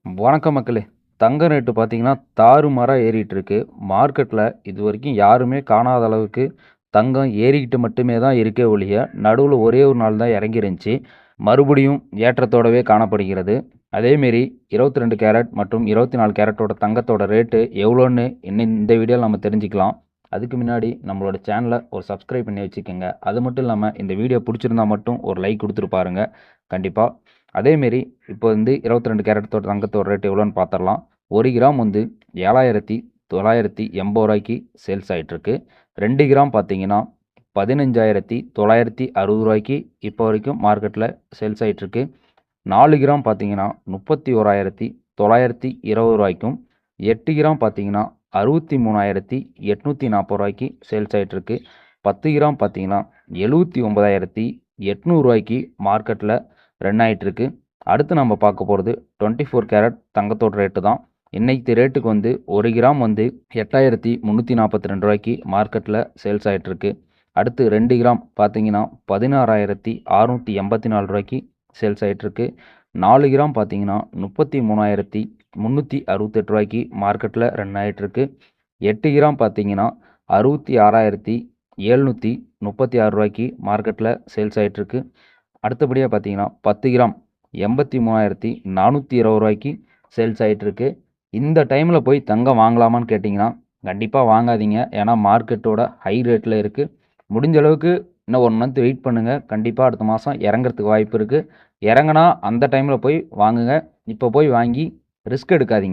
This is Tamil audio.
வணக்கம் மக்களே. தங்க ரேட்டு பார்த்தீங்கன்னா, தாறுமாறா ஏறிட்டு இருக்கு. மார்க்கெட்ல இதுவரைக்கும் யாருமே காணாத அளவுக்கு தங்கம் ஏறிக்கிட்டு மட்டுமே தான் இருக்கே ஒழிய, நடுவுல ஒரே ஒரு நாள் தான் இறங்கிருந்துச்சு. மறுபடியும் ஏற்றத்தோடவே காணப்படுகிறது. அதேமாரி 22 கேரட் மற்றும் 24 கேரட்டோட தங்கத்தோட ரேட்டு எவ்வளோன்னு இந்த வீடியோல நம்ம தெரிஞ்சுக்கலாம். அதுக்கு முன்னாடி நம்மளோட சேனலை ஒரு சப்ஸ்கிரைப் பண்ணி வச்சுக்கோங்க. அது மட்டும் இல்லாமல் இந்த வீடியோ பிடிச்சிருந்தா மட்டும் ஒரு லைக் கொடுத்துட்டு பாருங்க. கண்டிப்பாக. அதேமாரி இப்போ 22 கேரட்டோட தங்கத்தோட ரேட் எவ்வளோன்னு பார்த்துடலாம். 1 கிராம் 7,980 ரூபாய்க்கு சேல்ஸ் ஆகிட்டுருக்கு. 2 கிராம் பார்த்தீங்கன்னா 15,960 ரூபாய்க்கு இப்போ வரைக்கும் மார்க்கெட்டில் சேல்ஸ் ஆகிட்டுருக்கு. 4 கிராம் பார்த்தீங்கன்னா 31,920 ரூபாய்க்கும், 8 கிராம் பார்த்தீங்கன்னா 63,840 ரூபாய்க்கு சேல்ஸ் ஆகிட்டுருக்கு. 10 கிராம் பார்த்தீங்கன்னா 79,800 ரூபாய்க்கு மார்க்கெட்டில் ரன் ஆகிட்டுருக்கு. அடுத்து நம்ம பார்க்க போகிறது 24 கேரட் தங்கத்தோட ரேட்டு தான். இன்னைக்கு ரேட்டுக்கு 1 கிராம் 8,342 ரூபாய்க்கு மார்க்கெட்டில் சேல்ஸ் ஆகிட்டுருக்கு. அடுத்து 2 கிராம் பார்த்தீங்கன்னா 16,684 ரூபாய்க்கு சேல்ஸ் ஆகிட்டுருக்கு. 4 கிராம் பார்த்தீங்கன்னா 33,368 ரூபாய்க்கு மார்க்கெட்டில் ரன் ஆகிட்டுருக்கு. 8 கிராம் பார்த்தீங்கன்னா 66,736 ரூபாய்க்கு மார்க்கெட்டில் சேல்ஸ் ஆகிட்டுருக்கு. அடுத்தபடியாக பார்த்தீங்கன்னா 10 கிராம் 83,420 ரூபாய்க்கு சேல்ஸ் ஆகிட்டுருக்கு. இந்த டைமில் போய் தங்கம் வாங்கலாமான்னு கேட்டிங்கன்னா கண்டிப்பாக வாங்காதீங்க. ஏன்னா மார்க்கெட்டோட ஹை ரேட்டில் இருக்குது. முடிஞ்ச அளவுக்கு இன்னும் 1 மந்த் வெயிட் பண்ணுங்கள். கண்டிப்பாக அடுத்த மாதம் இறங்குறதுக்கு வாய்ப்பு இருக்குது. இறங்குனா அந்த டைமில் போய் வாங்குங்க. இப்போ போய் வாங்கி ரிஸ்க் எடுக்காதீங்க.